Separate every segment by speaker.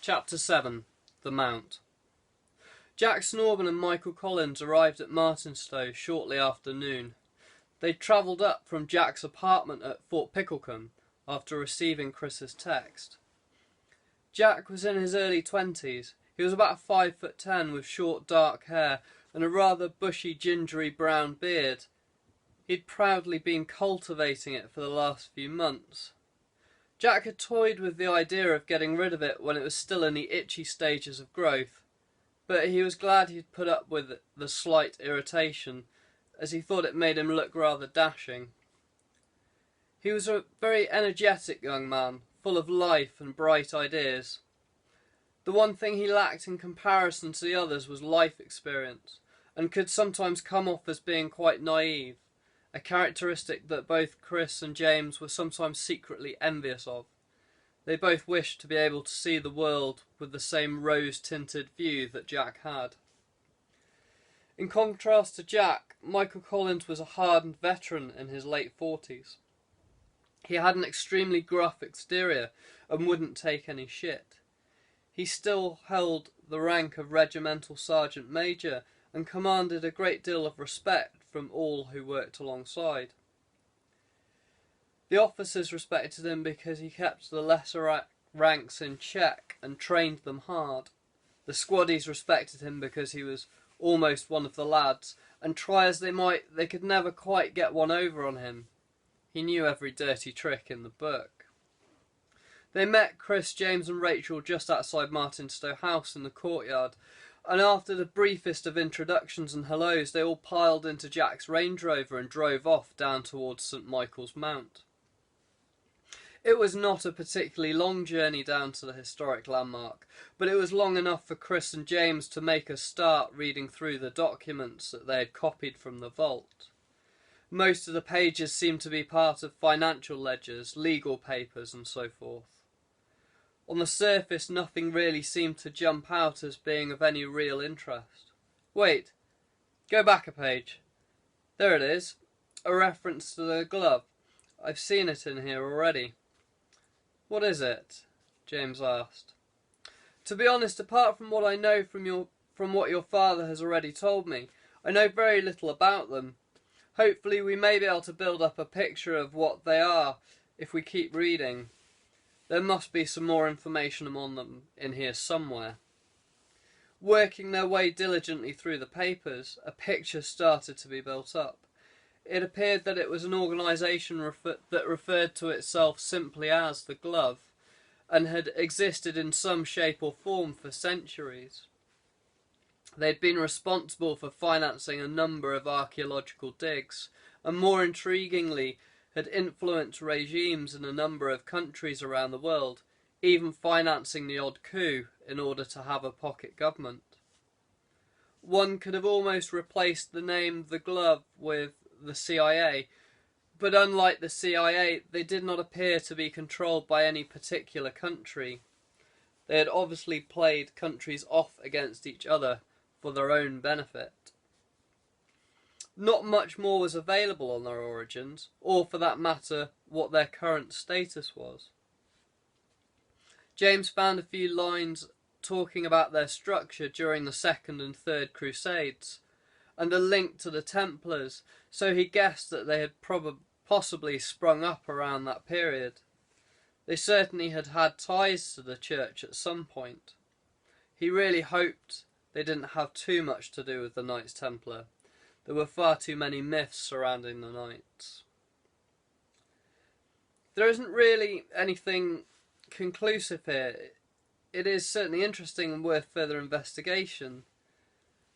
Speaker 1: Chapter 7. The Mount. Jack Snorban and Michael Collins arrived at Martinstow shortly after noon. They travelled up from Jack's apartment at Fort Picklecombe after receiving Chris's text. Jack was in his early 20s. He was about 5'10" with short dark hair and a rather bushy gingery brown beard. He'd proudly been cultivating it for the last few months. Jack had toyed with the idea of getting rid of it when it was still in the itchy stages of growth, but he was glad he'd put up with the slight irritation, as he thought it made him look rather dashing. He was a very energetic young man, full of life and bright ideas. The one thing he lacked in comparison to the others was life experience, and could sometimes come off as being quite naive, a characteristic that both Chris and James were sometimes secretly envious of. They both wished to be able to see the world with the same rose-tinted view that Jack had. In contrast to Jack, Michael Collins was a hardened veteran in his late 40s. He had an extremely gruff exterior and wouldn't take any shit. He still held the rank of regimental sergeant major and commanded a great deal of respect from all who worked alongside. The officers respected him because he kept the lesser ranks in check and trained them hard. The squaddies respected him because he was almost one of the lads, and try as they might, they could never quite get one over on him. He knew every dirty trick in the book. They met Chris, James and Rachel just outside Martinstow House in the courtyard, and after the briefest of introductions and hellos, they all piled into Jack's Range Rover and drove off down towards St. Michael's Mount. It was not a particularly long journey down to the historic landmark, but it was long enough for Chris and James to make a start reading through the documents that they had copied from the vault. Most of the pages seemed to be part of financial ledgers, legal papers and so forth. On the surface, nothing really seemed to jump out as being of any real interest. Wait, go back a page. There it is, a reference to the glove. I've seen it in here already. What is it? James asked. To be honest, apart from what I know from what your father has already told me, I know very little about them. Hopefully we may be able to build up a picture of what they are if we keep reading. There must be some more information on them in here somewhere. Working their way diligently through the papers, a picture started to be built up. It appeared that it was an organisation that referred to itself simply as the Glove, and had existed in some shape or form for centuries. They had been responsible for financing a number of archaeological digs, and more intriguingly, had influenced regimes in a number of countries around the world, even financing the odd coup in order to have a pocket government. One could have almost replaced the name The Glove with the CIA, but unlike the CIA, they did not appear to be controlled by any particular country. They had obviously played countries off against each other for their own benefit. Not much more was available on their origins, or for that matter, what their current status was. James found a few lines talking about their structure during the Second and Third Crusades, and a link to the Templars, so he guessed that they had possibly sprung up around that period. They certainly had had ties to the church at some point. He really hoped they didn't have too much to do with the Knights Templar. There were far too many myths surrounding the Knights. There isn't really anything conclusive here. It is certainly interesting and worth further investigation.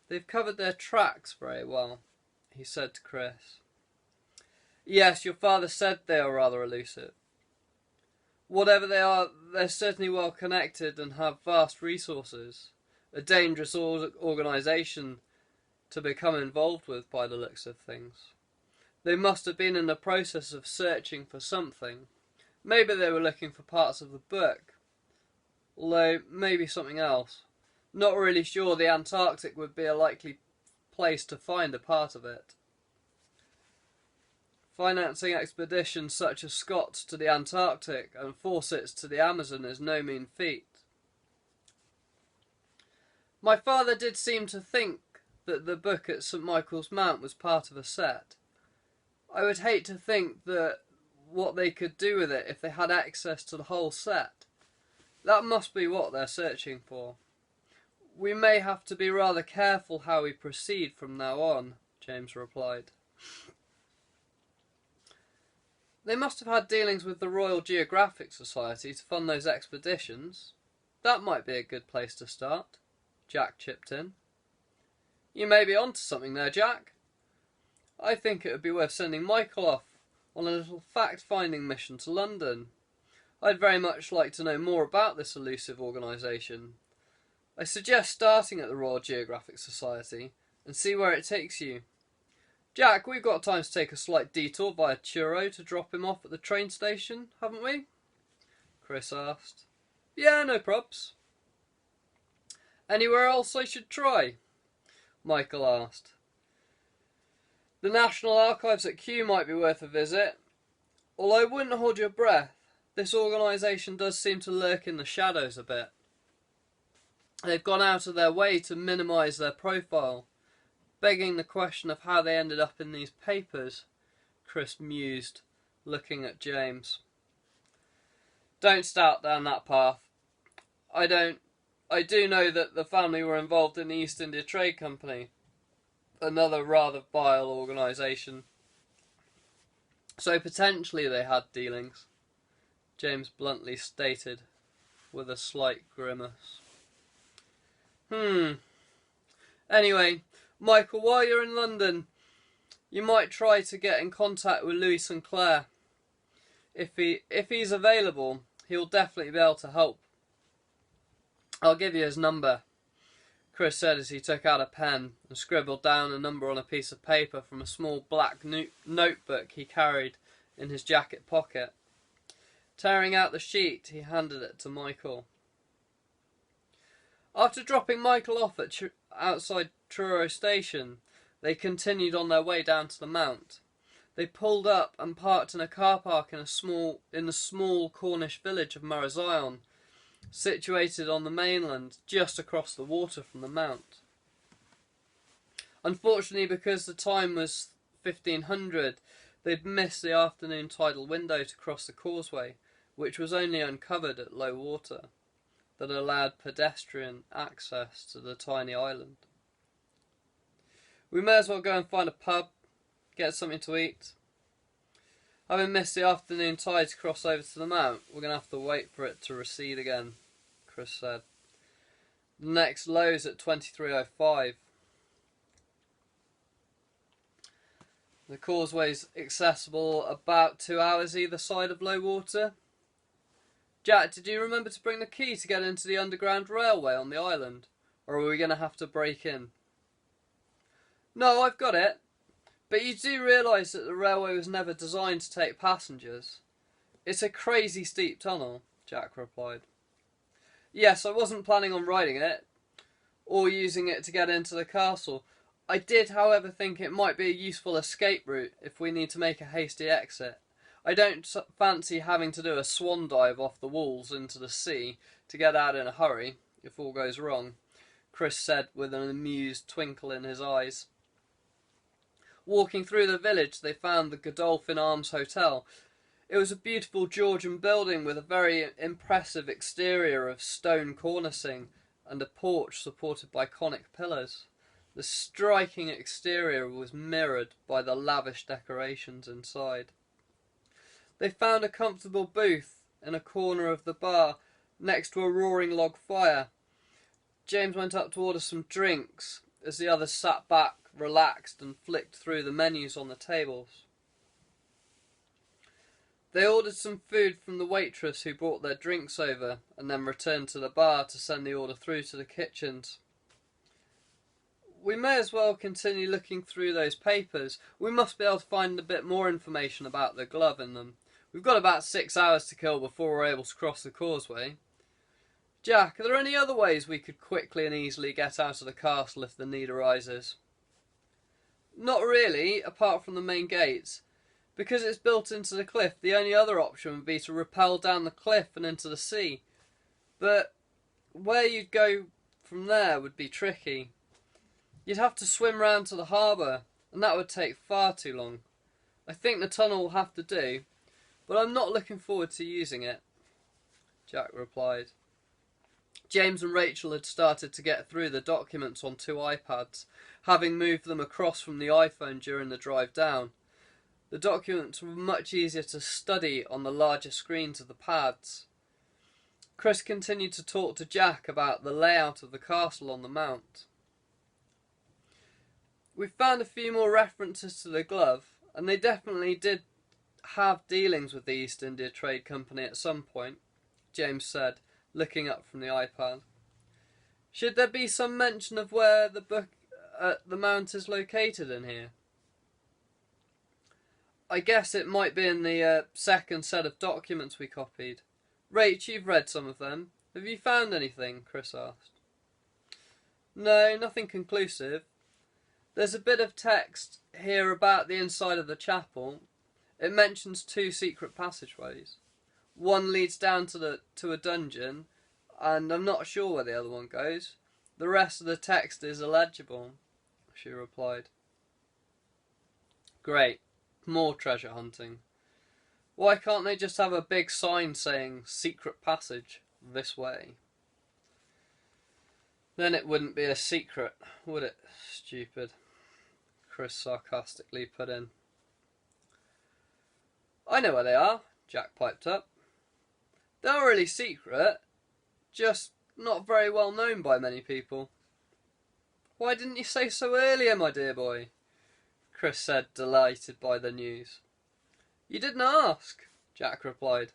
Speaker 1: They've covered their tracks very well, he said to Chris. Yes, your father said they are rather elusive. Whatever they are, they're certainly well connected and have vast resources. A dangerous organisation to become involved with by the looks of things. They must have been in the process of searching for something. Maybe they were looking for parts of the book, although maybe something else. Not really sure the Antarctic would be a likely place to find a part of it. Financing expeditions such as Scott's to the Antarctic and Fawcett's to the Amazon is no mean feat. My father did seem to think that the book at St. Michael's Mount was part of a set. I would hate to think that what they could do with it if they had access to the whole set. That must be what they're searching for. We may have to be rather careful how we proceed from now on, James replied. They must have had dealings with the Royal Geographic Society to fund those expeditions. That might be a good place to start, Jack chipped in. You may be onto something there, Jack. I think it would be worth sending Michael off on a little fact-finding mission to London. I'd very much like to know more about this elusive organisation. I suggest starting at the Royal Geographic Society and see where it takes you. Jack, we've got time to take a slight detour via Truro to drop him off at the train station, haven't we? Chris asked. Yeah, no probs. Anywhere else I should try? Michael asked. The National Archives at Kew might be worth a visit. Although I wouldn't hold your breath, this organisation does seem to lurk in the shadows a bit. They've gone out of their way to minimise their profile, begging the question of how they ended up in these papers, Chris mused, looking at James. Don't start down that path. I do know that the family were involved in the East India Trade Company, another rather vile organisation. So potentially they had dealings, James bluntly stated, with a slight grimace. Anyway, Michael, while you're in London, you might try to get in contact with Louis Sinclair. If he's available, he'll definitely be able to help. I'll give you his number, Chris said as he took out a pen and scribbled down a number on a piece of paper from a small black notebook he carried in his jacket pocket. Tearing out the sheet, he handed it to Michael. After dropping Michael off at outside Truro station, they continued on their way down to the Mount. They pulled up and parked in a car park in the small Cornish village of Marazion, situated on the mainland just across the water from the Mount. Unfortunately, because the time was 1500, they'd missed the afternoon tidal window to cross the causeway, which was only uncovered at low water, that allowed pedestrian access to the tiny island. We may as well go and find a pub, get something to eat. Having missed the afternoon tide to cross over to the Mount, we're going to have to wait for it to recede again, Chris said. The next low is at 23:05. The causeway's accessible about 2 hours either side of low water. Jack, did you remember to bring the key to get into the underground railway on the island? Or are we going to have to break in? No, I've got it. But you do realise that the railway was never designed to take passengers. It's a crazy steep tunnel, Jack replied. Yes, I wasn't planning on riding it, or using it to get into the castle. I did, however, think it might be a useful escape route if we need to make a hasty exit. I don't fancy having to do a swan dive off the walls into the sea to get out in a hurry, if all goes wrong, Chris said with an amused twinkle in his eyes. Walking through the village, they found the Godolphin Arms Hotel. It was a beautiful Georgian building with a very impressive exterior of stone cornicing and a porch supported by conic pillars. The striking exterior was mirrored by the lavish decorations inside. They found a comfortable booth in a corner of the bar next to a roaring log fire. James went up to order some drinks as the others sat back, relaxed, and flicked through the menus on the tables. They ordered some food from the waitress who brought their drinks over and then returned to the bar to send the order through to the kitchens. We may as well continue looking through those papers. We must be able to find a bit more information about the glove in them. We've got about 6 hours to kill before we're able to cross the causeway. Jack, are there any other ways we could quickly and easily get out of the castle if the need arises? Not really, apart from the main gates. Because it's built into the cliff, the only other option would be to rappel down the cliff and into the sea. But where you'd go from there would be tricky. You'd have to swim round to the harbour, and that would take far too long. I think the tunnel will have to do, but I'm not looking forward to using it," Jack replied. James and Rachel had started to get through the documents on 2 iPads, having moved them across from the iPhone during the drive down. The documents were much easier to study on the larger screens of the pads. Chris continued to talk to Jack about the layout of the castle on the mount. "We found a few more references to the glove, and they definitely did have dealings with the East India Trade Company at some point," James said, looking up from the iPad. "Should there be some mention of where the book at the mount is located in here?" "I guess it might be in the second set of documents we copied. Rach, you've read some of them. Have you found anything?" Chris asked. "No, nothing conclusive. There's a bit of text here about the inside of the chapel. It mentions 2 secret passageways. One leads down to a dungeon, and I'm not sure where the other one goes. The rest of the text is illegible," she replied. "Great. More treasure hunting. Why can't they just have a big sign saying 'Secret Passage, this way'? Then it wouldn't be a secret, would it, stupid?" Chris sarcastically put in. "I know where they are," Jack piped up. "They aren't really secret, just not very well known by many people." "Why didn't you say so earlier, my dear boy?" Chris said, delighted by the news. "You didn't ask," Jack replied.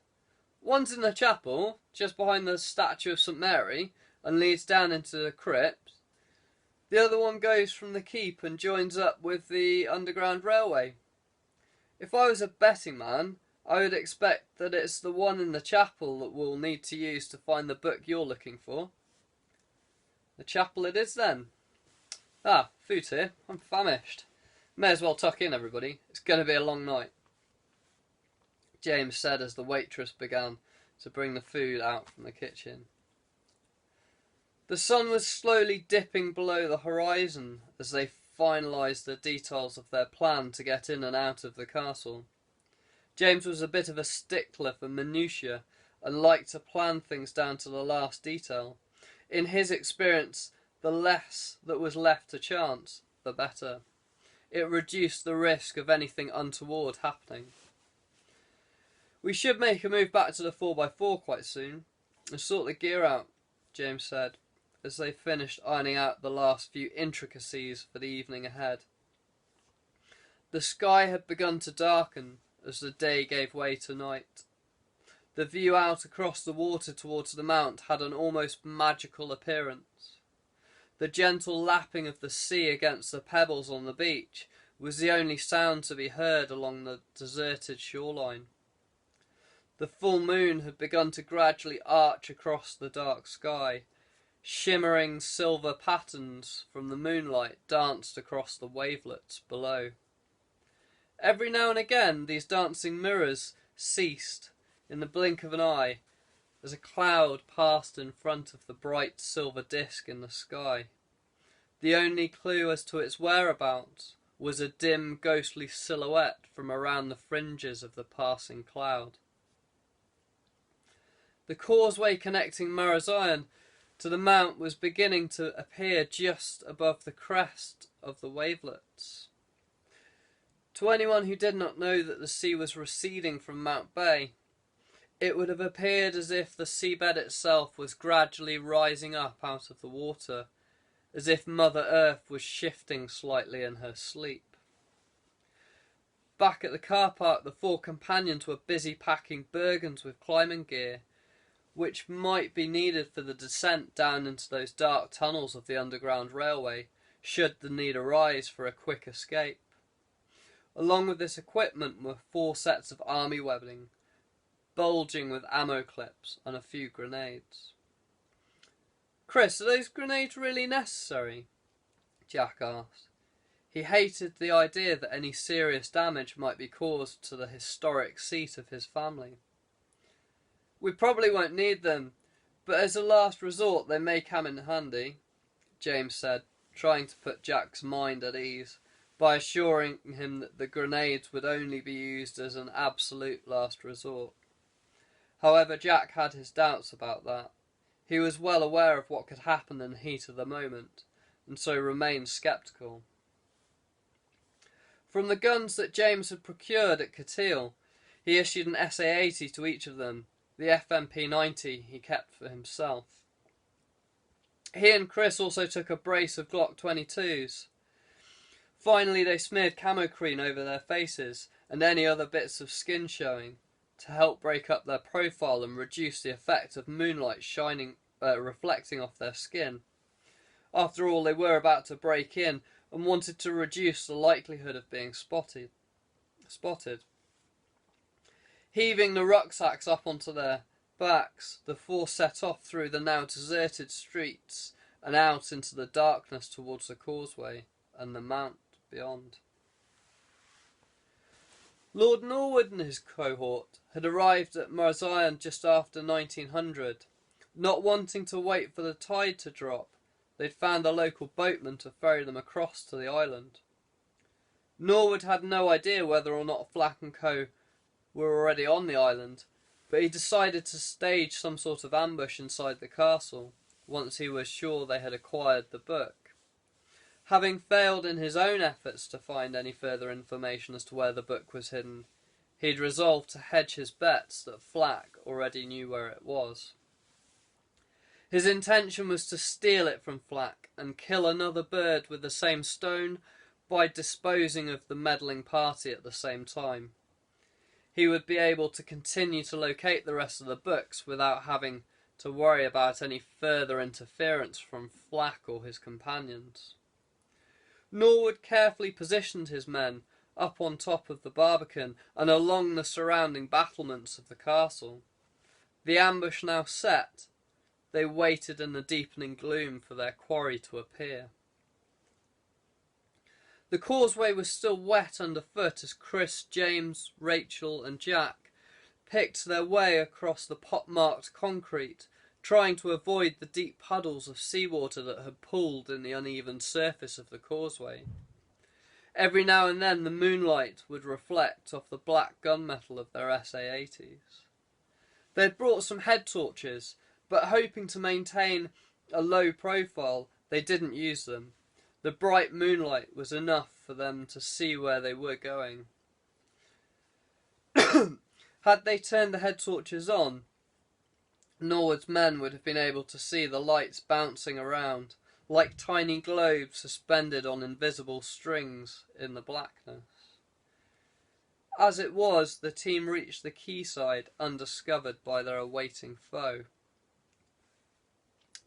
Speaker 1: "One's in the chapel, just behind the statue of St. Mary, and leads down into the crypt. The other one goes from the keep and joins up with the Underground Railway. If I was a betting man, I would expect that it's the one in the chapel that we'll need to use to find the book you're looking for." "The chapel it is, then. Ah, food's here. I'm famished. May as well tuck in, everybody. It's going to be a long night," James said as the waitress began to bring the food out from the kitchen. The sun was slowly dipping below the horizon as they finalised the details of their plan to get in and out of the castle. James was a bit of a stickler for minutiae and liked to plan things down to the last detail. In his experience, the less that was left to chance, the better. It reduced the risk of anything untoward happening. "We should make a move back to the 4x4 quite soon and sort the gear out," James said, as they finished ironing out the last few intricacies for the evening ahead. The sky had begun to darken as the day gave way to night. The view out across the water towards the mount had an almost magical appearance. The gentle lapping of the sea against the pebbles on the beach was the only sound to be heard along the deserted shoreline. The full moon had begun to gradually arch across the dark sky. Shimmering silver patterns from the moonlight danced across the wavelets below. Every now and again these dancing mirrors ceased in the blink of an eye as a cloud passed in front of the bright silver disk in the sky. The only clue as to its whereabouts was a dim ghostly silhouette from around the fringes of the passing cloud. The causeway connecting Marazion to the mount was beginning to appear just above the crest of the wavelets. To anyone who did not know that the sea was receding from Mount Bay, it would have appeared as if the seabed itself was gradually rising up out of the water, as if Mother Earth was shifting slightly in her sleep. Back at the car park, the 4 companions were busy packing Bergens with climbing gear, which might be needed for the descent down into those dark tunnels of the Underground Railway, should the need arise for a quick escape. Along with this equipment were 4 sets of army webbing, bulging with ammo clips and a few grenades. "Chris, are those grenades really necessary?" Jack asked. He hated the idea that any serious damage might be caused to the historic seat of his family. "We probably won't need them, but as a last resort they may come in handy. James said, trying to put Jack's mind at ease by assuring him that the grenades would only be used as an absolute last resort. However, Jack had his doubts about that. He was well aware of what could happen in the heat of the moment, and so remained sceptical. From the guns that James had procured at Catile, he issued an SA-80 to each of them. The FMP-90 he kept for himself. He and Chris also took a brace of Glock 22s. Finally, they smeared camo cream over their faces and any other bits of skin showing to help break up their profile and reduce the effect of moonlight reflecting off their skin. After all, they were about to break in and wanted to reduce the likelihood of being spotted. Heaving the rucksacks up onto their backs, the four set off through the now deserted streets and out into the darkness towards the causeway and the mount beyond. Lord Norwood and his cohort had arrived at Marzion just after 1900. Not wanting to wait for the tide to drop, they'd found a local boatman to ferry them across to the island. Norwood had no idea whether or not Flack and Co. were already on the island, but he decided to stage some sort of ambush inside the castle once he was sure they had acquired the book. Having failed in his own efforts to find any further information as to where the book was hidden, he'd resolved to hedge his bets that Flack already knew where it was. His intention was to steal it from Flack and kill another bird with the same stone by disposing of the meddling party at the same time. He would be able to continue to locate the rest of the books without having to worry about any further interference from Flack or his companions. Norwood carefully positioned his men up on top of the barbican and along the surrounding battlements of the castle. The ambush now set, they waited in the deepening gloom for their quarry to appear. The causeway was still wet underfoot as Chris, James, Rachel and Jack picked their way across the pot-marked concrete, trying to avoid the deep puddles of seawater that had pooled in the uneven surface of the causeway. Every now and then the moonlight would reflect off the black gunmetal of their SA-80s. They had brought some head torches, but hoping to maintain a low profile, they didn't use them. The bright moonlight was enough for them to see where they were going. Had they turned the head torches on, Norwood's men would have been able to see the lights bouncing around, like tiny globes suspended on invisible strings in the blackness. As it was, the team reached the quayside undiscovered by their awaiting foe.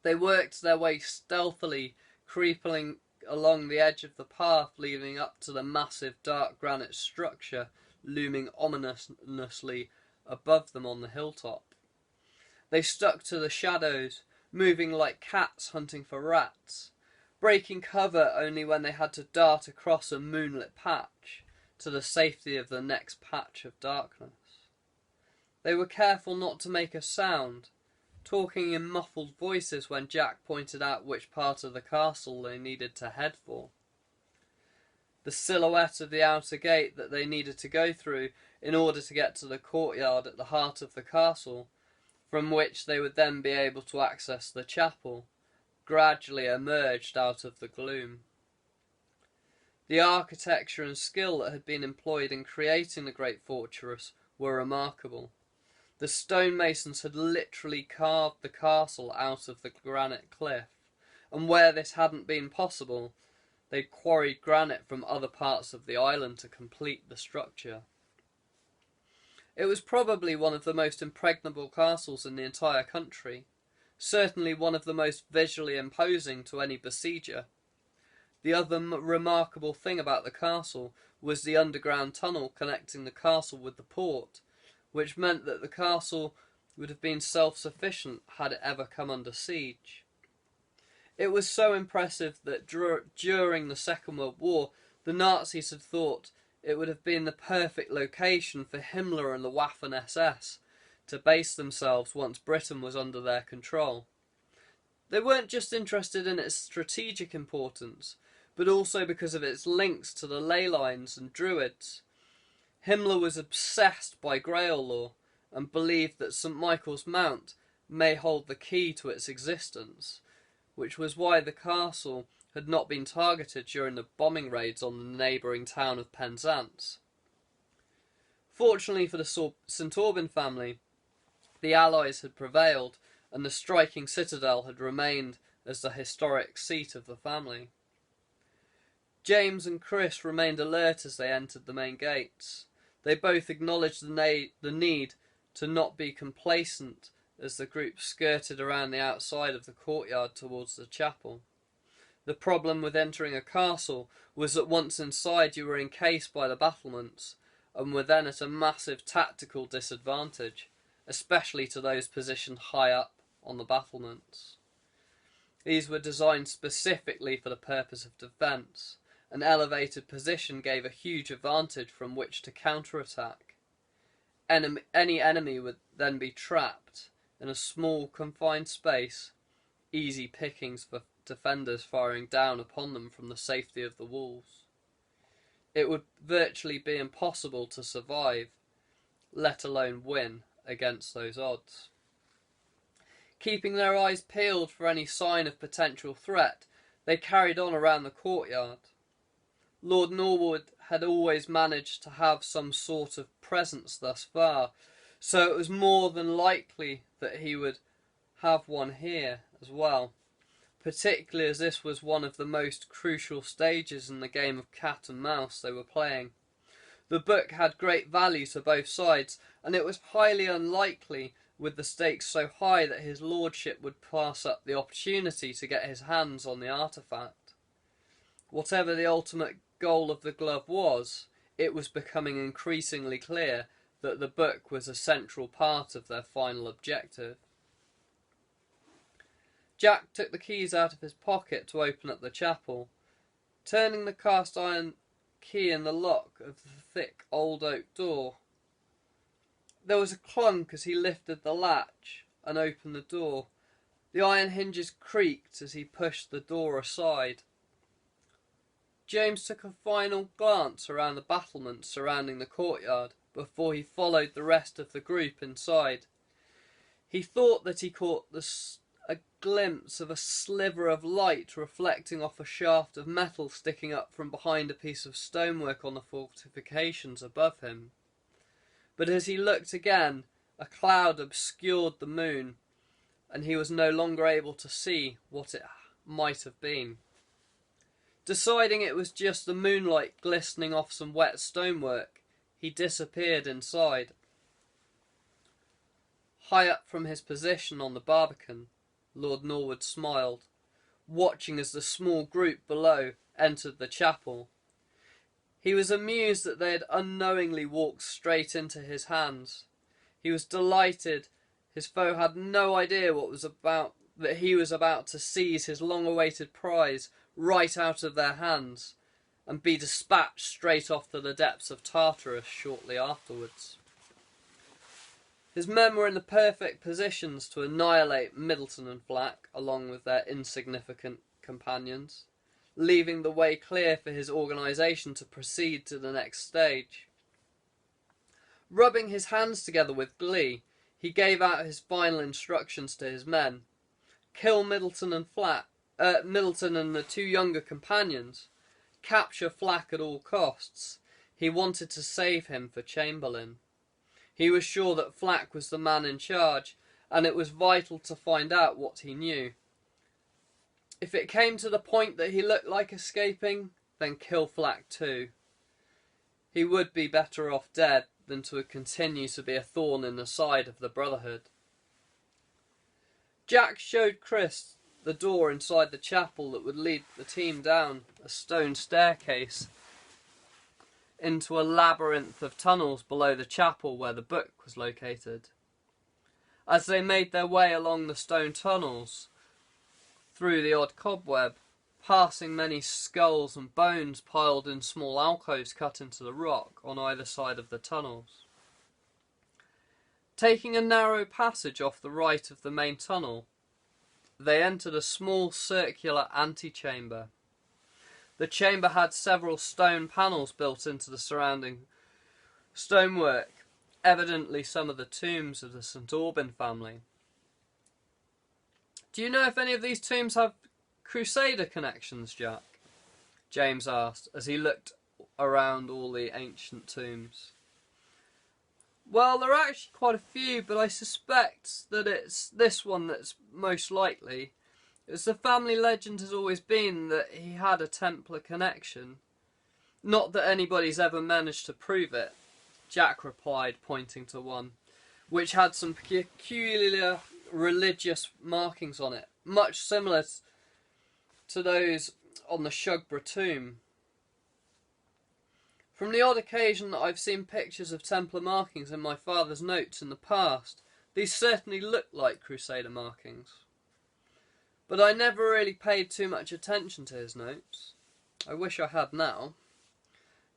Speaker 1: They worked their way stealthily, creeping along the edge of the path leading up to the massive dark granite structure looming ominously above them on the hilltop. They stuck to the shadows, moving like cats hunting for rats, breaking cover only when they had to dart across a moonlit patch to the safety of the next patch of darkness. They were careful not to make a sound, talking in muffled voices when Jack pointed out which part of the castle they needed to head for. The silhouette of the outer gate that they needed to go through in order to get to the courtyard at the heart of the castle, from which they would then be able to access the chapel, gradually emerged out of the gloom. The architecture and skill that had been employed in creating the great fortress were remarkable. The stonemasons had literally carved the castle out of the granite cliff, and where this hadn't been possible, they quarried granite from other parts of the island to complete the structure. It was probably one of the most impregnable castles in the entire country, certainly one of the most visually imposing to any besieger. The other remarkable thing about the castle was the underground tunnel connecting the castle with the port, which meant that the castle would have been self-sufficient had it ever come under siege. It was so impressive that during the Second World War, the Nazis had thought it would have been the perfect location for Himmler and the Waffen-SS to base themselves once Britain was under their control. They weren't just interested in its strategic importance, but also because of its links to the ley lines and druids. Himmler was obsessed by Grail lore and believed that St. Michael's Mount may hold the key to its existence, which was why the castle had not been targeted during the bombing raids on the neighbouring town of Penzance. Fortunately for the St. Aubin family, the Allies had prevailed, and the striking citadel had remained as the historic seat of the family. James and Chris remained alert as they entered the main gates. They both acknowledged the need to not be complacent as the group skirted around the outside of the courtyard towards the chapel. The problem with entering a castle was that once inside you were encased by the battlements, and were then at a massive tactical disadvantage, especially to those positioned high up on the battlements. These were designed specifically for the purpose of defence. An elevated position gave a huge advantage from which to counterattack. Any enemy would then be trapped in a small confined space, easy pickings for defenders firing down upon them from the safety of the walls. It would virtually be impossible to survive, let alone win, against those odds. Keeping their eyes peeled for any sign of potential threat, they carried on around the courtyard. Lord Norwood had always managed to have some sort of presence thus far, so it was more than likely that he would have one here as well, particularly as this was one of the most crucial stages in the game of cat and mouse they were playing. The book had great value to both sides, and it was highly unlikely, with the stakes so high, that his lordship would pass up the opportunity to get his hands on the artefact. Whatever the ultimate goal of the glove was, it was becoming increasingly clear that the book was a central part of their final objective. Jack took the keys out of his pocket to open up the chapel. Turning the cast iron key in the lock of the thick old oak door, there was a clunk as he lifted the latch and opened the door. The iron hinges creaked as he pushed the door aside. James took a final glance around the battlements surrounding the courtyard before he followed the rest of the group inside. He thought that he caught a glimpse of a sliver of light reflecting off a shaft of metal sticking up from behind a piece of stonework on the fortifications above him. But as he looked again, a cloud obscured the moon, and he was no longer able to see what it might have been. Deciding it was just the moonlight glistening off some wet stonework, he disappeared inside. High up from his position on the barbican, Lord Norwood smiled, watching as the small group below entered the chapel. He was amused that they had unknowingly walked straight into his hands. He was delighted his foe had no idea that he was about to seize his long-awaited prize right out of their hands and be dispatched straight off to the depths of Tartarus shortly afterwards. His men were in the perfect positions to annihilate Middleton and Flack along with their insignificant companions, leaving the way clear for his organisation to proceed to the next stage. Rubbing his hands together with glee, he gave out his final instructions to his men. Kill Middleton and Middleton and the two younger companions. Capture Flack at all costs. He wanted to save him for Chamberlain. He was sure that Flack was the man in charge, and it was vital to find out what he knew. If it came to the point that he looked like escaping, then kill Flack too. He would be better off dead than to continue to be a thorn in the side of the Brotherhood. Jack showed Chris the door inside the chapel that would lead the team down a stone staircase into a labyrinth of tunnels below the chapel where the book was located. As they made their way along the stone tunnels, through the odd cobweb, passing many skulls and bones piled in small alcoves cut into the rock on either side of the tunnels. Taking a narrow passage off the right of the main tunnel, They entered a small circular antechamber. The chamber had several stone panels built into the surrounding stonework, evidently some of the tombs of the St. Aubin family. "Do you know if any of these tombs have Crusader connections, Jack?" James asked, as he looked around all the ancient tombs. "Well, there are actually quite a few, but I suspect that it's this one that's most likely. As the family legend has always been that he had a Templar connection. Not that anybody's ever managed to prove it," Jack replied, pointing to one, which had some peculiar religious markings on it, much similar to those on the Shugborough tomb. "From the odd occasion that I've seen pictures of Templar markings in my father's notes in the past, these certainly look like Crusader markings. But I never really paid too much attention to his notes. I wish I had now,"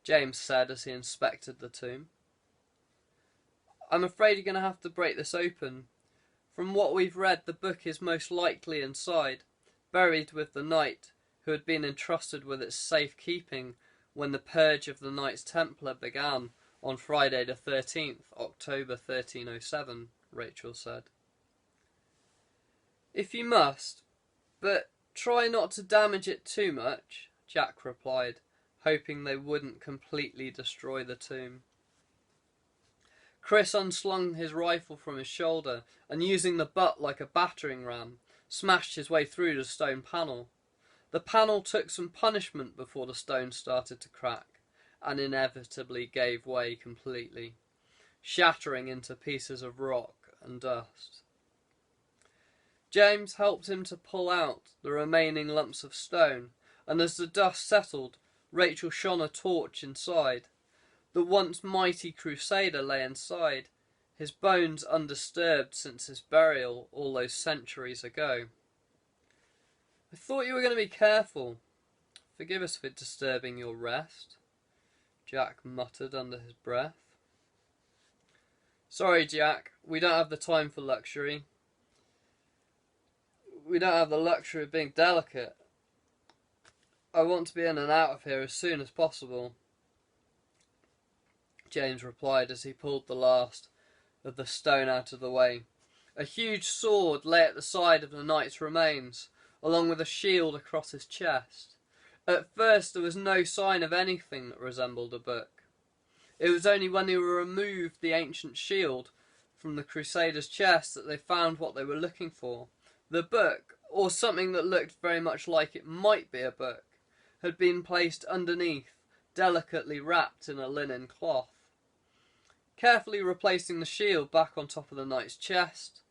Speaker 1: James said as he inspected the tomb. "I'm afraid you're going to have to break this open. From what we've read, the book is most likely inside, buried with the knight who had been entrusted with its safekeeping when the purge of the Knights Templar began on Friday the 13th, October 1307, Rachel said. "If you must, but try not to damage it too much," Jack replied, hoping they wouldn't completely destroy the tomb. Chris unslung his rifle from his shoulder and, using the butt like a battering ram, smashed his way through the stone panel. The panel took some punishment before the stone started to crack and inevitably gave way completely, shattering into pieces of rock and dust. James helped him to pull out the remaining lumps of stone, and as the dust settled, Rachel shone a torch inside. The once mighty Crusader lay inside, his bones undisturbed since his burial all those centuries ago. "I thought you were going to be careful. Forgive us for disturbing your rest," Jack muttered under his breath. "Sorry, Jack, we don't have the time for luxury. We don't have the luxury of being delicate. I want to be in and out of here as soon as possible," James replied as he pulled the last of the stone out of the way. A huge sword lay at the side of the knight's remains, along with a shield across his chest. At first there was no sign of anything that resembled a book. It was only when they removed the ancient shield from the Crusader's chest that they found what they were looking for. The book, or something that looked very much like it might be a book, had been placed underneath, delicately wrapped in a linen cloth. Carefully replacing the shield back on top of the knight's chest,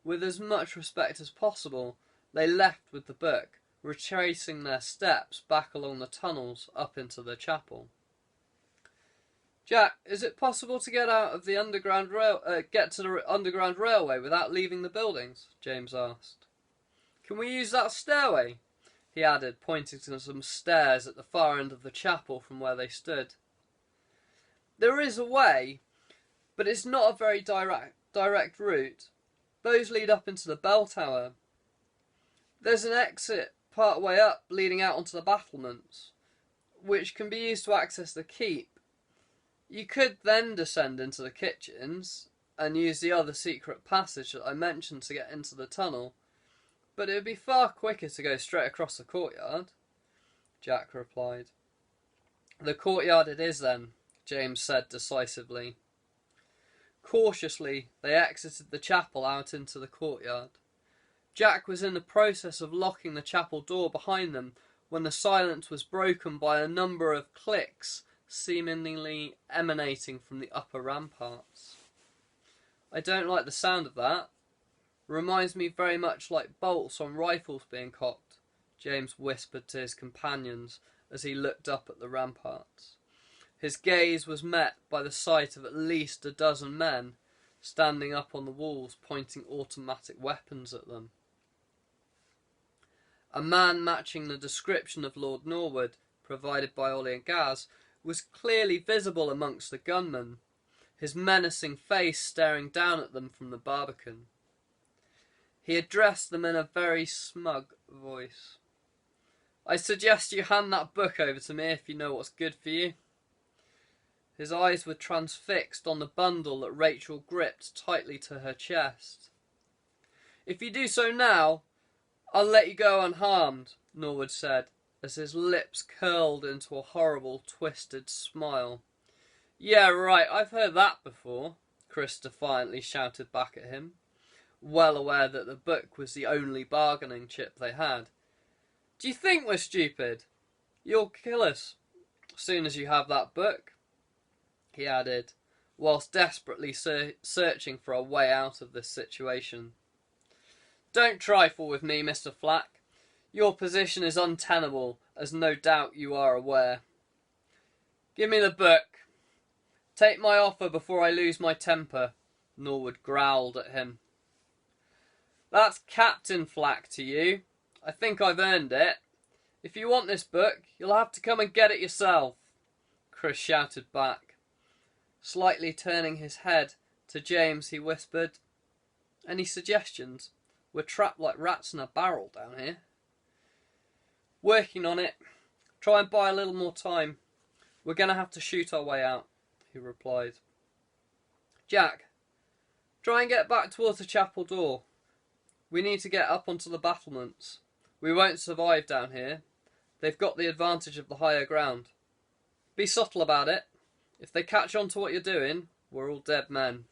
Speaker 1: with as much respect as possible, they left with the book, retracing their steps back along the tunnels up into the chapel. "Jack, is it possible to get to the underground railway without leaving the buildings?" James asked. "Can we use that stairway?" he added, pointing to some stairs at the far end of the chapel from where they stood. "There is a way, but it's not a very direct route. Those lead up into the bell tower. There's an exit part way up leading out onto the battlements, which can be used to access the keep. You could then descend into the kitchens and use the other secret passage that I mentioned to get into the tunnel, but it would be far quicker to go straight across the courtyard," Jack replied. "The courtyard it is then," James said decisively. Cautiously, they exited the chapel out into the courtyard. Jack was in the process of locking the chapel door behind them when the silence was broken by a number of clicks seemingly emanating from the upper ramparts. "I don't like the sound of that. Reminds me very much like bolts on rifles being cocked," James whispered to his companions as he looked up at the ramparts. His gaze was met by the sight of at least a dozen men standing up on the walls pointing automatic weapons at them. A man matching the description of Lord Norwood, provided by Ollie and Gaz, was clearly visible amongst the gunmen, his menacing face staring down at them from the barbican. He addressed them in a very smug voice. "I suggest you hand that book over to me if you know what's good for you." His eyes were transfixed on the bundle that Rachel gripped tightly to her chest. "If you do so now, I'll let you go unharmed," Norwood said, as his lips curled into a horrible, twisted smile. "Yeah, right, I've heard that before," Chris defiantly shouted back at him, well aware that the book was the only bargaining chip they had. "Do you think we're stupid? You'll kill us as soon as you have that book," he added, whilst desperately searching for a way out of this situation. "Don't trifle with me, Mr. Flack. Your position is untenable, as no doubt you are aware. Give me the book. Take my offer before I lose my temper," Norwood growled at him. "That's Captain Flack to you. I think I've earned it. If you want this book, you'll have to come and get it yourself," Chris shouted back. Slightly turning his head to James, he whispered, "Any suggestions? We're trapped like rats in a barrel down here." "Working on it. Try and buy a little more time. We're going to have to shoot our way out," he replied. "Jack, try and get back towards the chapel door. We need to get up onto the battlements. We won't survive down here. They've got the advantage of the higher ground. Be subtle about it. If they catch on to what you're doing, we're all dead men,"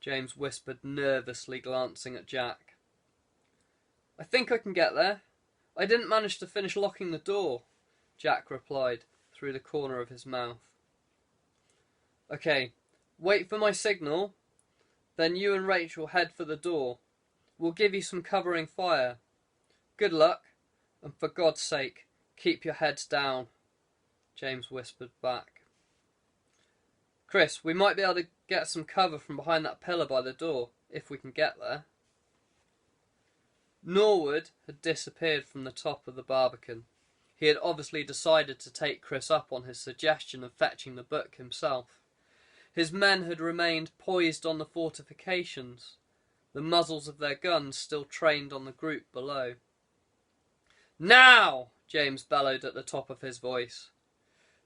Speaker 1: James whispered nervously, glancing at Jack. "I think I can get there. I didn't manage to finish locking the door," Jack replied through the corner of his mouth. "Okay, wait for my signal, then you and Rachel head for the door. We'll give you some covering fire. Good luck, and for God's sake, keep your heads down," James whispered back. "Chris, we might be able to get some cover from behind that pillar by the door, if we can get there." Norwood had disappeared from the top of the barbican. He had obviously decided to take Chris up on his suggestion of fetching the book himself. His men had remained poised on the fortifications, the muzzles of their guns still trained on the group below. "Now!" James bellowed at the top of his voice.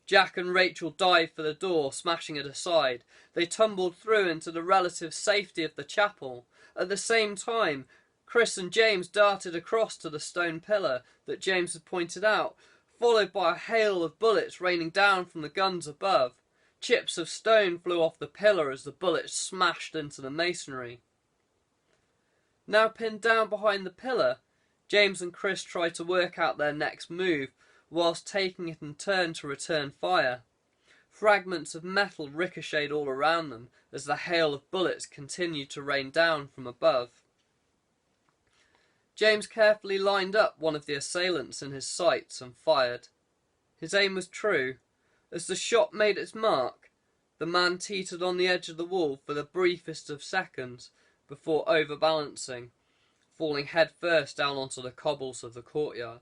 Speaker 1: Jack and Rachel dived for the door, smashing it aside. They tumbled through into the relative safety of the chapel. At the same time, Chris and James darted across to the stone pillar that James had pointed out, followed by a hail of bullets raining down from the guns above. Chips of stone flew off the pillar as the bullets smashed into the masonry. Now pinned down behind the pillar, James and Chris tried to work out their next move, whilst taking it in turn to return fire. Fragments of metal ricocheted all around them as the hail of bullets continued to rain down from above. James carefully lined up one of the assailants in his sights and fired. His aim was true. As the shot made its mark, the man teetered on the edge of the wall for the briefest of seconds before overbalancing, falling headfirst down onto the cobbles of the courtyard.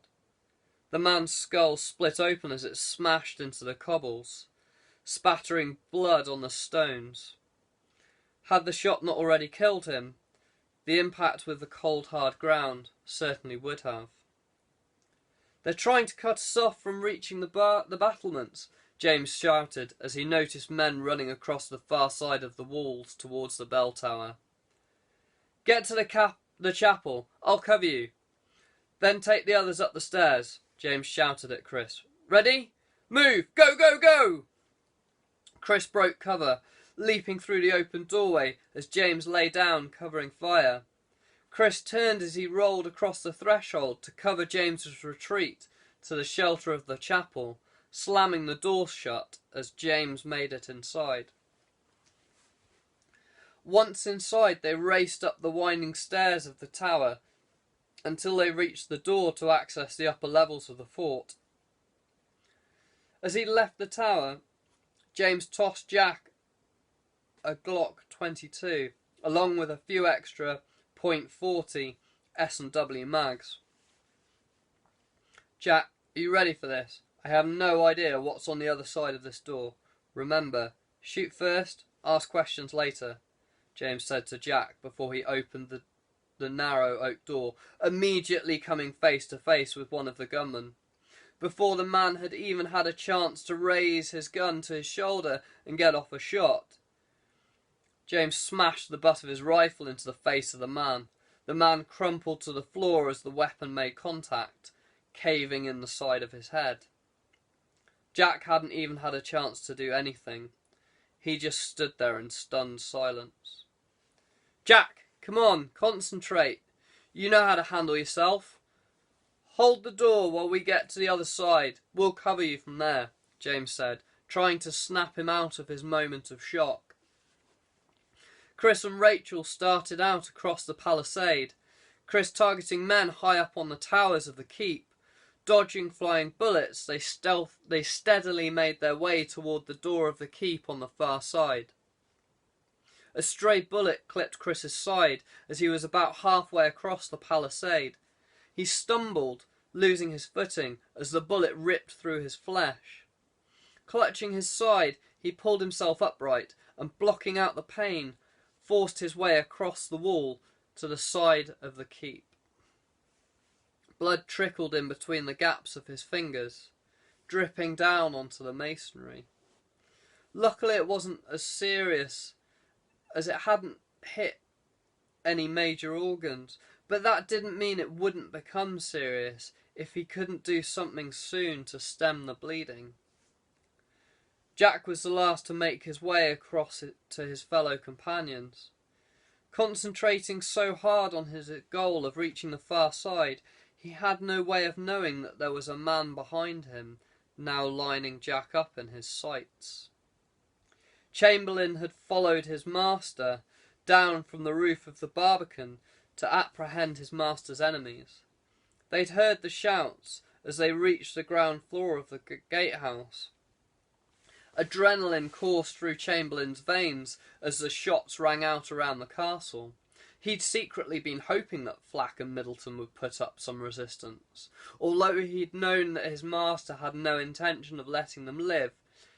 Speaker 1: The man's skull split open as it smashed into the cobbles, spattering blood on the stones. Had the shot not already killed him, the impact with the cold hard ground certainly would have. "They're trying to cut us off from reaching the battlements," James shouted as he noticed men running across the far side of the walls towards the bell tower. "Get to the chapel. I'll cover you. Then take the others up the stairs," James shouted at Chris. "Ready? Move! Go, go, go!" Chris broke cover, leaping through the open doorway as James lay down, covering fire. Chris turned as he rolled across the threshold to cover James's retreat to the shelter of the chapel, slamming the door shut as James made it inside. Once inside, they raced up the winding stairs of the tower until they reached the door to access the upper levels of the fort. As he left the tower, James tossed Jack a Glock 22, along with a few extra .40 S&W mags. "Jack, are you ready for this? I have no idea what's on the other side of this door. Remember, shoot first, ask questions later," James said to Jack before he opened the the narrow oak door, immediately coming face to face with one of the gunmen. Before the man had even had a chance to raise his gun to his shoulder and get off a shot, James smashed the butt of his rifle into the face of the man. The man crumpled to the floor as the weapon made contact, caving in the side of his head. Jack hadn't even had a chance to do anything. He just stood there in stunned silence. "Jack, come on, concentrate. You know how to handle yourself. Hold the door while we get to the other side. We'll cover you from there," James said, trying to snap him out of his moment of shock. Chris and Rachel started out across the palisade, Chris targeting men high up on the towers of the keep. Dodging flying bullets, they steadily made their way toward the door of the keep on the far side. A stray bullet clipped Chris's side as he was about halfway across the palisade. He stumbled, losing his footing as the bullet ripped through his flesh. Clutching his side, he pulled himself upright and, blocking out the pain, forced his way across the wall to the side of the keep. Blood trickled in between the gaps of his fingers, dripping down onto the masonry. Luckily it wasn't as serious, as it hadn't hit any major organs, but that didn't mean it wouldn't become serious if he couldn't do something soon to stem the bleeding. Jack was the last to make his way across it to his fellow companions. Concentrating so hard on his goal of reaching the far side, he had no way of knowing that there was a man behind him, now lining Jack up in his sights. Chamberlain had followed his master down from the roof of the Barbican to apprehend his master's enemies. They'd heard the shouts as they reached the ground floor of the gatehouse. Adrenaline coursed through Chamberlain's veins as the shots rang out around the castle. He'd secretly been hoping that Flack and Middleton would put up some resistance. Although he'd known that his master had no intention of letting them live,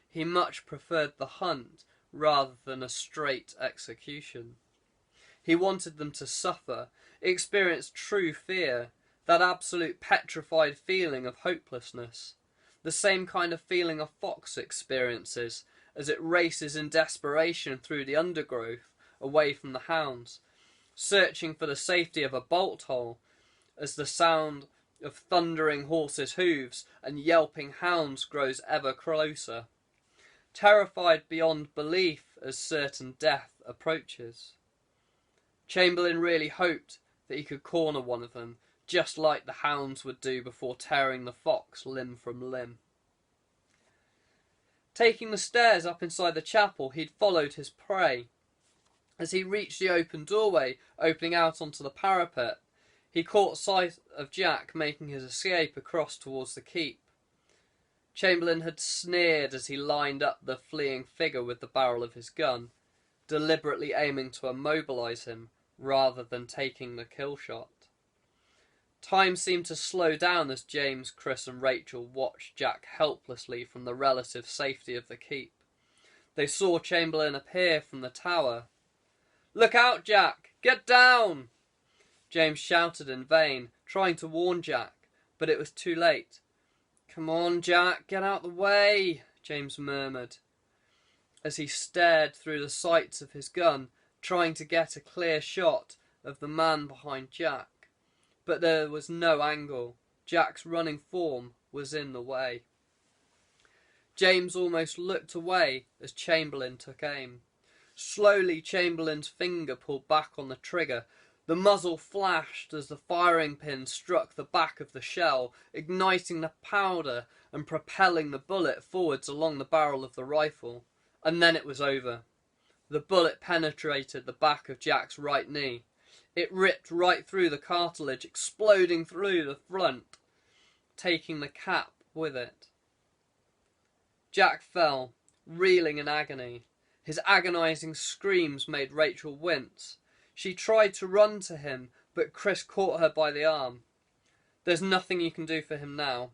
Speaker 1: he much preferred the hunt rather than a straight execution. He wanted them to suffer, experience true fear, that absolute petrified feeling of hopelessness, the same kind of feeling a fox experiences as it races in desperation through the undergrowth away from the hounds, searching for the safety of a bolt hole, as the sound of thundering horses' hooves and yelping hounds grows ever closer, terrified beyond belief as certain death approaches. Chamberlain really hoped that he could corner one of them, just like the hounds would do before tearing the fox limb from limb. Taking the stairs up inside the chapel, he'd followed his prey. As he reached the open doorway opening out onto the parapet, he caught sight of Jack making his escape across towards the keep. Chamberlain had sneered as he lined up the fleeing figure with the barrel of his gun, deliberately aiming to immobilise him rather than taking the kill shot. Time seemed to slow down as James, Chris and Rachel watched Jack helplessly from the relative safety of the keep. They saw Chamberlain appear from the tower. "Look out, Jack! Get down!" James shouted in vain, trying to warn Jack, but it was too late. "Come on, Jack, get out the way," James murmured, as he stared through the sights of his gun, trying to get a clear shot of the man behind Jack. But there was no angle. Jack's running form was in the way. James almost looked away as Chamberlain took aim. Slowly, Chamberlain's finger pulled back on the trigger. The muzzle flashed as the firing pin struck the back of the shell, igniting the powder and propelling the bullet forwards along the barrel of the rifle. And then it was over. The bullet penetrated the back of Jack's right knee. It ripped right through the cartilage, exploding through the front, taking the cap with it. Jack fell, reeling in agony. His agonising screams made Rachel wince. She tried to run to him, but Chris caught her by the arm. "There's nothing you can do for him now.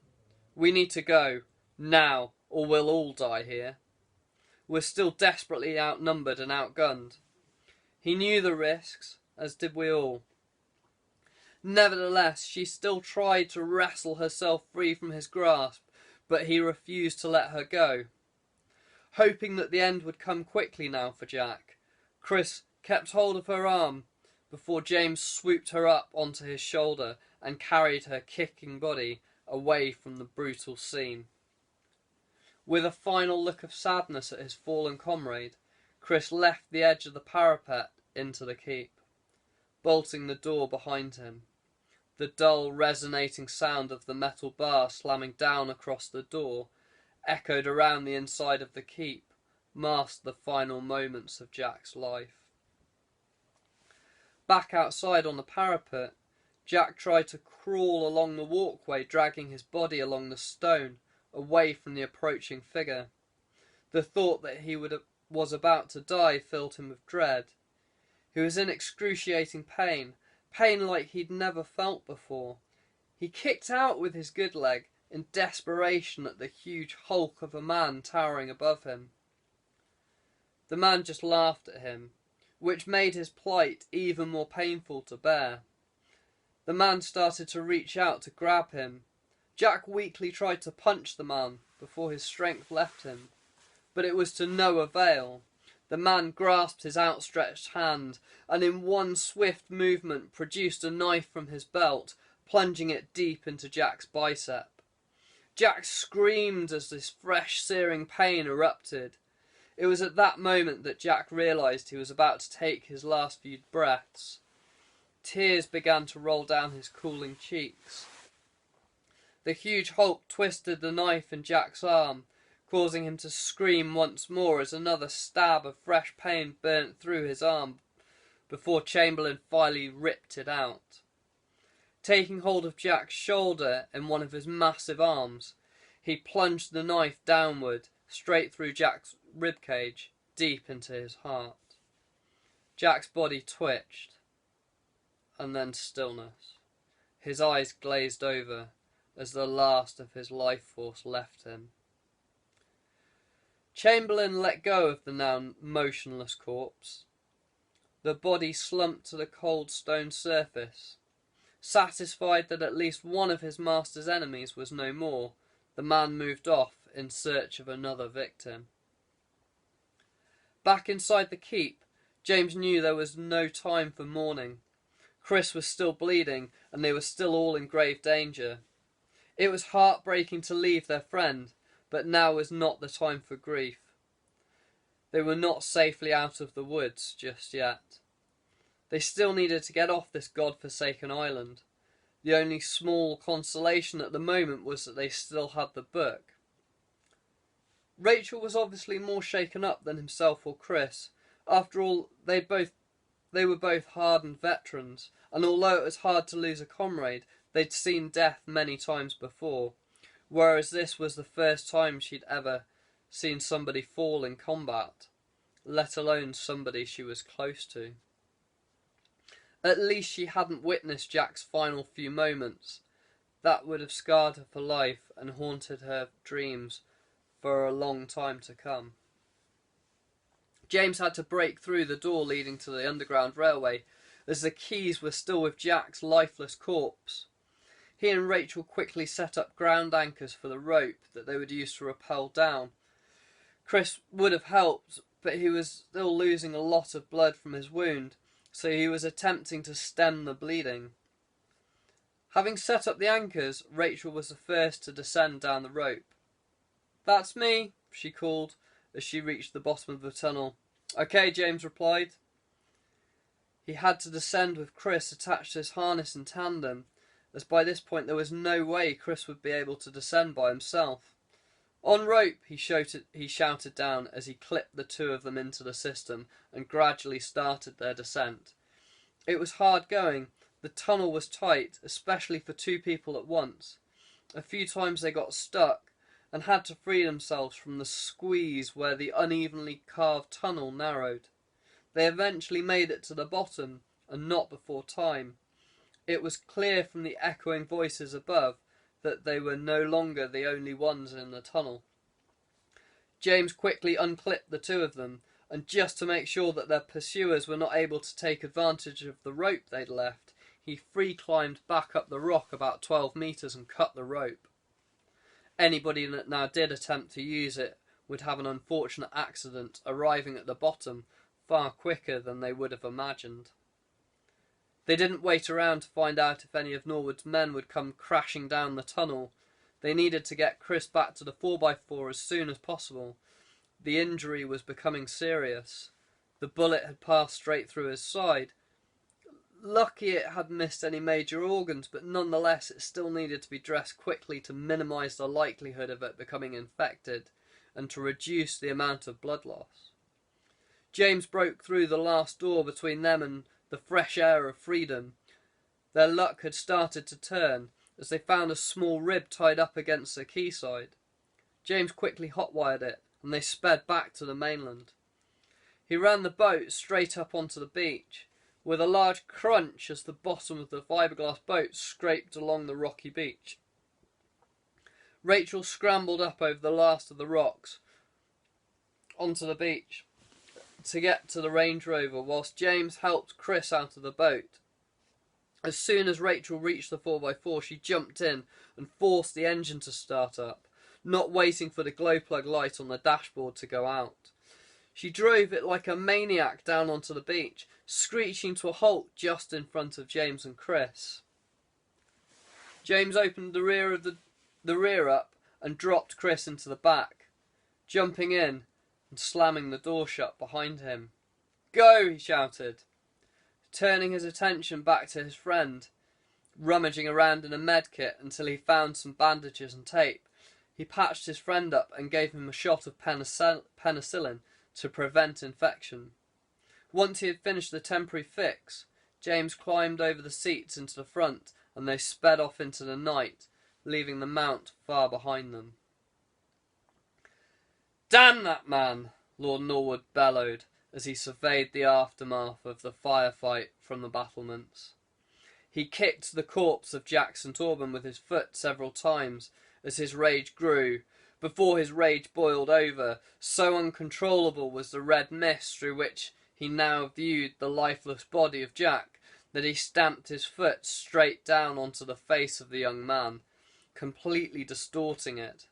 Speaker 1: We need to go, now, or we'll all die here. We're still desperately outnumbered and outgunned." He knew the risks, as did we all. Nevertheless, she still tried to wrestle herself free from his grasp, but he refused to let her go. Hoping that the end would come quickly now for Jack, Chris kept hold of her arm before James swooped her up onto his shoulder and carried her kicking body away from the brutal scene. With a final look of sadness at his fallen comrade, Chris left the edge of the parapet into the keep, bolting the door behind him. The dull, resonating sound of the metal bar slamming down across the door echoed around the inside of the keep, masked the final moments of Jack's life. Back outside on the parapet, Jack tried to crawl along the walkway, dragging his body along the stone, away from the approaching figure. The thought that he was about to die filled him with dread. He was in excruciating pain, pain like he'd never felt before. He kicked out with his good leg, in desperation at the huge hulk of a man towering above him. The man just laughed at him, which made his plight even more painful to bear. The man started to reach out to grab him. Jack weakly tried to punch the man before his strength left him, but it was to no avail. The man grasped his outstretched hand and in one swift movement produced a knife from his belt, plunging it deep into Jack's bicep. Jack screamed as this fresh, searing pain erupted. It was at that moment that Jack realised he was about to take his last few breaths. Tears began to roll down his cooling cheeks. The huge hulk twisted the knife in Jack's arm, causing him to scream once more as another stab of fresh pain burnt through his arm before Chamberlain finally ripped it out. Taking hold of Jack's shoulder in one of his massive arms, he plunged the knife downward, straight through Jack's ribcage, deep into his heart. Jack's body twitched, and then stillness. His eyes glazed over as the last of his life force left him. Chamberlain let go of the now motionless corpse. The body slumped to the cold stone surface. Satisfied that at least one of his master's enemies was no more, the man moved off in search of another victim. Back inside the keep, James knew there was no time for mourning. Chris was still bleeding, and they were still all in grave danger. It was heartbreaking to leave their friend, but now was not the time for grief. They were not safely out of the woods just yet. They still needed to get off this god-forsaken island. The only small consolation at the moment was that they still had the book. Rachel was obviously more shaken up than himself or Chris. After all, they were both hardened veterans, and although it was hard to lose a comrade, they'd seen death many times before, whereas this was the first time she'd ever seen somebody fall in combat, let alone somebody she was close to. At least she hadn't witnessed Jack's final few moments. That would have scarred her for life and haunted her dreams for a long time to come. James had to break through the door leading to the underground railway, as the keys were still with Jack's lifeless corpse. He and Rachel quickly set up ground anchors for the rope that they would use to rappel down. Chris would have helped, but he was still losing a lot of blood from his wound, so he was attempting to stem the bleeding. Having set up the anchors, Rachel was the first to descend down the rope. "That's me," she called as she reached the bottom of the tunnel. "Okay," James replied. He had to descend with Chris attached to his harness in tandem, as by this point there was no way Chris would be able to descend by himself. "On rope," he shouted down as he clipped the two of them into the system and gradually started their descent. It was hard going. The tunnel was tight, especially for two people at once. A few times they got stuck and had to free themselves from the squeeze where the unevenly carved tunnel narrowed. They eventually made it to the bottom, and not before time. It was clear from the echoing voices above that they were no longer the only ones in the tunnel. James quickly unclipped the two of them, and just to make sure that their pursuers were not able to take advantage of the rope they'd left, he free climbed back up the rock about 12 metres and cut the rope. Anybody that now did attempt to use it would have an unfortunate accident, arriving at the bottom far quicker than they would have imagined. They didn't wait around to find out if any of Norwood's men would come crashing down the tunnel. They needed to get Chris back to the 4x4 as soon as possible. The injury was becoming serious. The bullet had passed straight through his side. Lucky it hadn't missed any major organs, but nonetheless it still needed to be dressed quickly to minimise the likelihood of it becoming infected and to reduce the amount of blood loss. James broke through the last door between them and the fresh air of freedom. Their luck had started to turn as they found a small rib tied up against the quayside. James quickly hotwired it and they sped back to the mainland. He ran the boat straight up onto the beach, with a large crunch as the bottom of the fiberglass boat scraped along the rocky beach. Rachel scrambled up over the last of the rocks onto the beach to get to the Range Rover, whilst James helped Chris out of the boat. As soon as Rachel reached the 4x4, she jumped in and forced the engine to start up, not waiting for the glow plug light on the dashboard to go out. She drove it like a maniac down onto the beach, screeching to a halt just in front of James and Chris. James opened the rear up and dropped Chris into the back, jumping in and slamming the door shut behind him. "Go!" he shouted, turning his attention back to his friend, rummaging around in a medkit until he found some bandages and tape. He patched his friend up and gave him a shot of penicillin to prevent infection. Once he had finished the temporary fix, James climbed over the seats into the front and they sped off into the night, leaving the mount far behind them. "Damn that man!" Lord Norwood bellowed as he surveyed the aftermath of the firefight from the battlements. He kicked the corpse of Jack St. Aubyn with his foot several times as his rage grew, before his rage boiled over. So uncontrollable was the red mist through which he now viewed the lifeless body of Jack that he stamped his foot straight down onto the face of the young man, completely distorting it,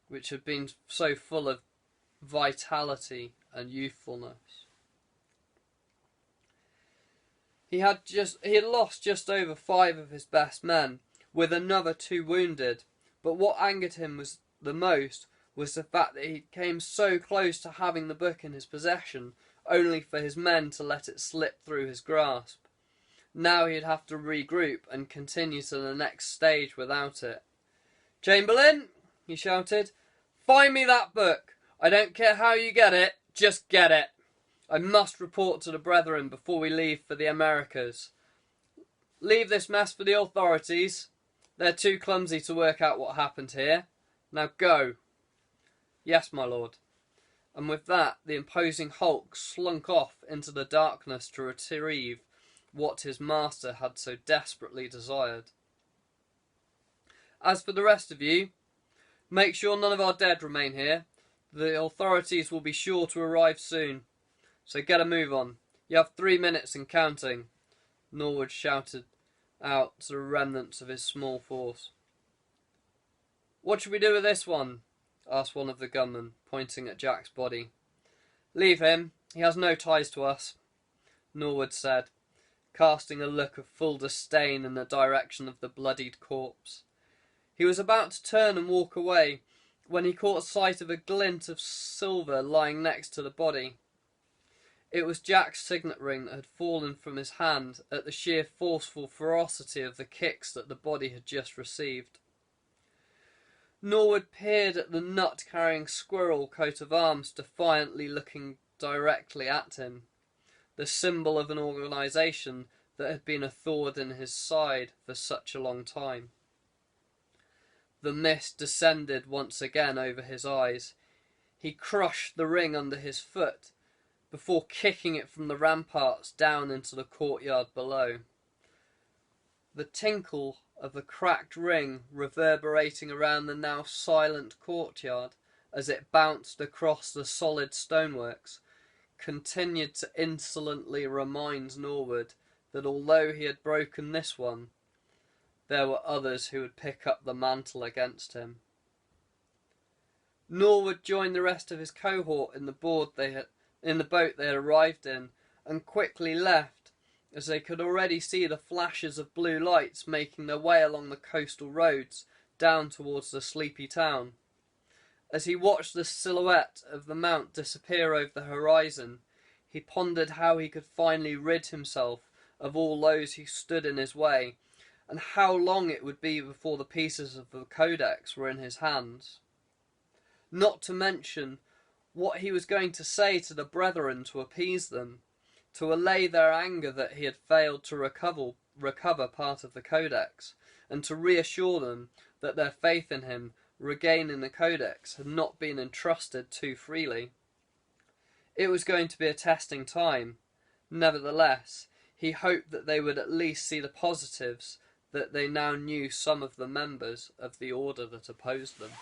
Speaker 1: which had been so full of vitality and youthfulness. He had lost just over 5 of his best men, with another 2 wounded, but what angered him the most was the fact that he came so close to having the book in his possession, only for his men to let it slip through his grasp. Now he'd have to regroup and continue to the next stage without it. "Chamberlain," he shouted, "find me that book. I don't care how you get it, just get it. I must report to the brethren before we leave for the Americas. Leave this mess for the authorities. They're too clumsy to work out what happened here. Now go." "Yes, my lord." And with that, the imposing hulk slunk off into the darkness to retrieve what his master had so desperately desired. "As for the rest of you, make sure none of our dead remain here. The authorities will be sure to arrive soon. So get a move on. You have 3 minutes and counting," Norwood shouted out to the remnants of his small force. "What should we do with this one?" asked one of the gunmen, pointing at Jack's body. "Leave him. He has no ties to us," Norwood said, casting a look of full disdain in the direction of the bloodied corpse. He was about to turn and walk away when he caught sight of a glint of silver lying next to the body. It was Jack's signet ring that had fallen from his hand at the sheer forceful ferocity of the kicks that the body had just received. Norwood peered at the nut-carrying squirrel coat of arms defiantly looking directly at him, the symbol of an organisation that had been a thorn in his side for such a long time. The mist descended once again over his eyes. He crushed the ring under his foot before kicking it from the ramparts down into the courtyard below. The tinkle of the cracked ring reverberating around the now silent courtyard as it bounced across the solid stoneworks continued to insolently remind Norwood that although he had broken this one, there were others who would pick up the mantle against him. Norwood joined the rest of his cohort in the boat they had arrived in, and quickly left, as they could already see the flashes of blue lights making their way along the coastal roads down towards the sleepy town. As he watched the silhouette of the mount disappear over the horizon, he pondered how he could finally rid himself of all those who stood in his way, and how long it would be before the pieces of the codex were in his hands. Not to mention what he was going to say to the brethren to appease them, to allay their anger that he had failed to recover part of the codex, and to reassure them that their faith in him, regaining the codex, had not been entrusted too freely. It was going to be a testing time. Nevertheless, he hoped that they would at least see the positives, that they now knew some of the members of the order that opposed them.